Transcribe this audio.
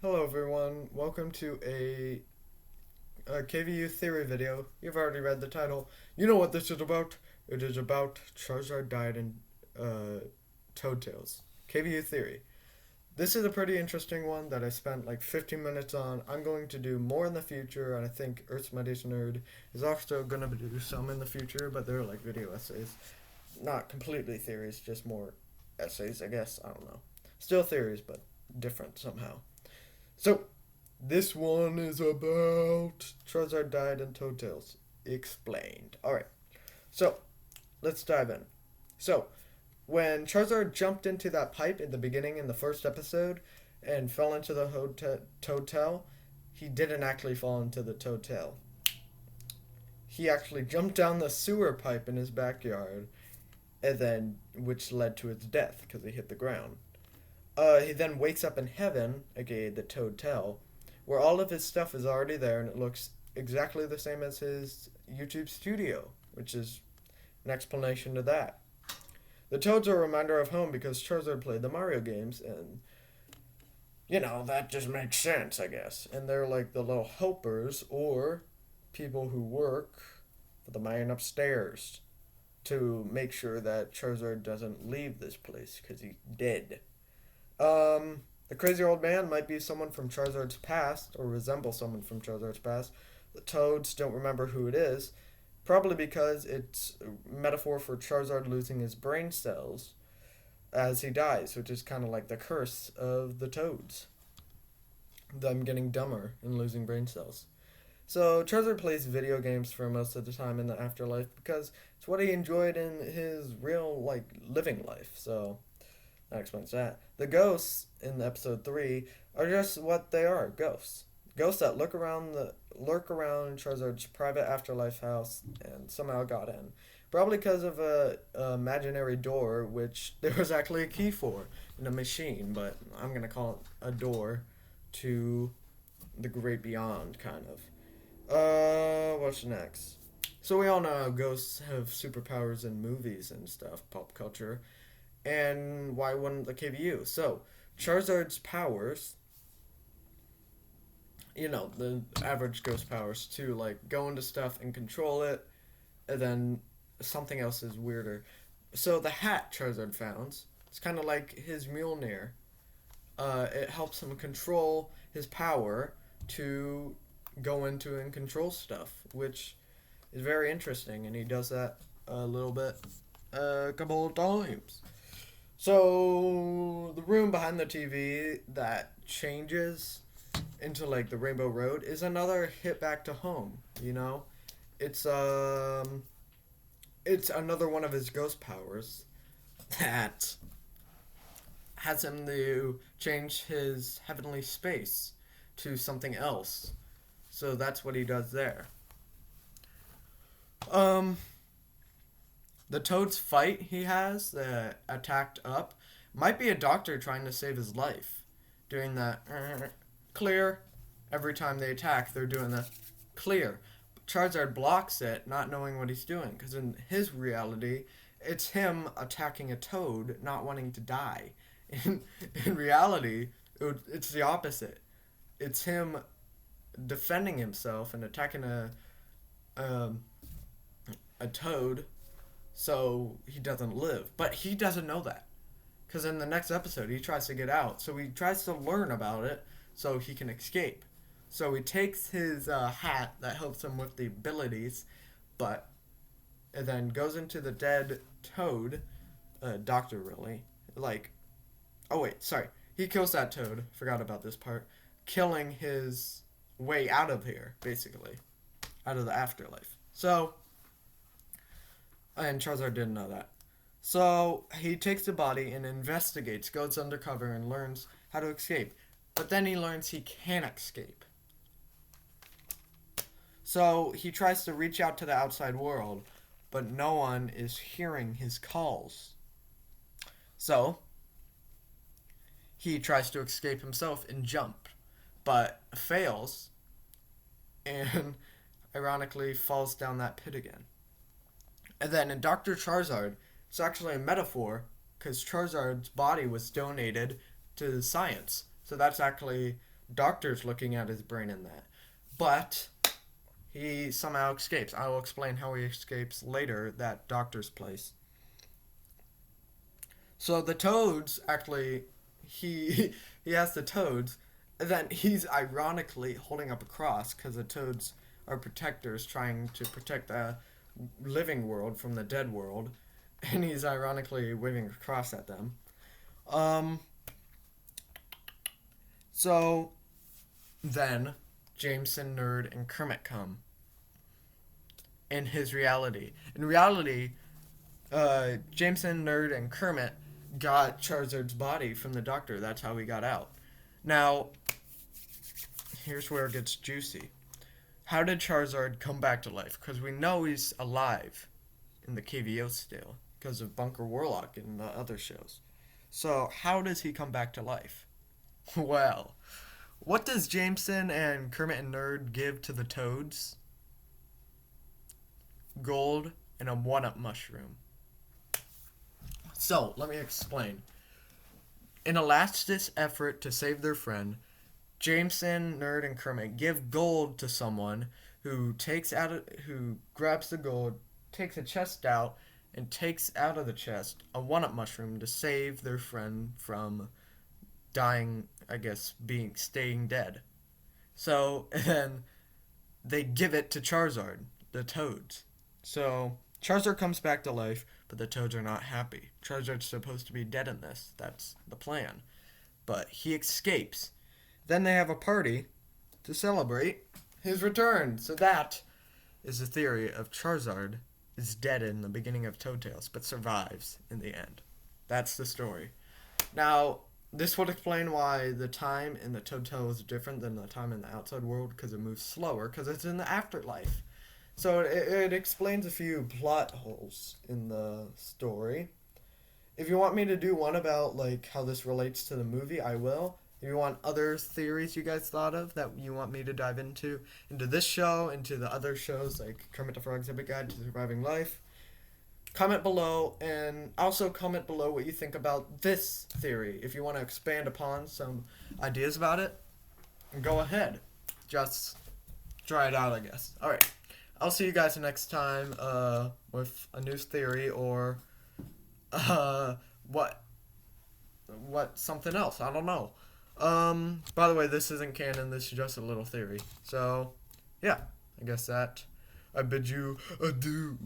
Hello everyone, welcome to a KVU theory video. You've already read the title. You know what this is about. It is about Charzard died in Toadtales. KVU theory. This is a pretty interesting one that I spent like 15 minutes on. I'm going to do more in the future, and I think Earth's Mightiest Nerd is also going to do some in the future, but they're like video essays. Not completely theories, just more essays, I guess. I don't know. Still theories, but different somehow. So, this one is about Charizard died in Toadtales. Explained. Alright, so let's dive in. So, when Charizard jumped into that pipe in the beginning in the first episode and fell into the Toadtail, he didn't actually fall into the Toadtail. He actually jumped down the sewer pipe in his backyard, and then which led to his death because he hit the ground. He then wakes up in heaven, aka the Toadtale, where all of his stuff is already there and it looks exactly the same as his YouTube studio, which is an explanation to that. The Toads are a reminder of home because Charizard played the Mario games, and that just makes sense, I guess. And they're like the little helpers or people who work for the man upstairs to make sure that Charizard doesn't leave this place because he's dead. The crazy old man might be someone from Charizard's past, or resemble someone from Charizard's past. The Toads don't remember who it is, probably because it's a metaphor for Charizard losing his brain cells as he dies, which is kind of like the curse of the Toads. Them getting dumber and losing brain cells. So Charizard plays video games for most of the time in the afterlife because it's what he enjoyed in his real, living life, so that explains that. The ghosts in episode 3 are just what they are, ghosts. Ghosts that lurk around Charizard's private afterlife house and somehow got in. Probably because of a imaginary door, which there was actually a key for in a machine, but I'm going to call it a door to the great beyond, kind of. What's next? So we all know ghosts have superpowers in movies and stuff, pop culture. And why wouldn't the KVU? So, Charizard's powers, the average ghost powers to, go into stuff and control it, and then something else is weirder. So, the hat Charizard found, it's kind of like his Mjolnir. It helps him control his power to go into and control stuff, which is very interesting, and he does that a little bit, a couple of times. So, the room behind the TV that changes into, the Rainbow Road is another hit back to home, It's, it's another one of his ghost powers that has him to change his heavenly space to something else. So that's what he does there. The Toad's fight he has that attacked up might be a doctor trying to save his life. Doing that clear. Every time they attack, they're doing the clear. Charizard blocks it, not knowing what he's doing. Because in his reality, it's him attacking a Toad, not wanting to die. In reality, it's the opposite. It's him defending himself and attacking a Toad so he doesn't live. But he doesn't know that. Because in the next episode, he tries to get out. So he tries to learn about it so he can escape. So he takes his hat that helps him with the abilities, and then goes into the dead Toad, doctor really. He kills that Toad. Forgot about this part. Killing his way out of here, basically. Out of the afterlife. And Charizard didn't know that. So he takes the body and investigates, goes undercover, and learns how to escape. But then he learns he can't escape. So he tries to reach out to the outside world, but no one is hearing his calls. So he tries to escape himself and jump, but fails, and ironically falls down that pit again. And then in Dr. Charzard, it's actually a metaphor because Charzard's body was donated to science. So that's actually Doctor's looking at his brain in that. But he somehow escapes. I will explain how he escapes later, that doctor's place. So the toads actually, he he has the toads, and then he's ironically holding up a cross because the toads are protectors trying to protect the living world from the dead world, and he's ironically waving a cross at them. Um. So then Jameson, Nerd, and Kermit come in his reality. In reality, Jameson, Nerd, and Kermit got Charizard's body from the doctor. That's how he got out. Now, here's where it gets juicy. How did Charizard come back to life? Because we know he's alive in the KVU still, because of Bunker Warlock and the other shows. So, how does he come back to life? Well, what does Jameson and Kermit and Nerd give to the toads? Gold and a one-up mushroom. So, let me explain. In a last-ditch effort to save their friend, Jameson, Nerd, and Kermit give gold to someone who grabs the gold, takes a chest out, and takes out of the chest a one-up mushroom to save their friend from dying, I guess, staying dead. So, then they give it to Charzard, the toads. So, Charizard comes back to life, but the toads are not happy. Charizard's supposed to be dead in this. That's the plan. But he escapes. Then they have a party to celebrate his return. So that is the theory of Charzard is dead in the beginning of Toadtales, but survives in the end. That's the story. Now, this would explain why the time in the Toadtale is different than the time in the outside world, because it moves slower, because it's in the afterlife. So it explains a few plot holes in the story. If you want me to do one about like how this relates to the movie, I will. If you want other theories you guys thought of that you want me to dive into this show, into the other shows like Kermit the Frog's Epic Guide to Surviving Life, comment below, and also comment below what you think about this theory. If you want to expand upon some ideas about it, go ahead. Just try it out, I guess. Alright. I'll see you guys next time with a news theory or what something else. I don't know. By the way, this isn't canon. This is just a little theory. So, yeah. I guess that I bid you adieu.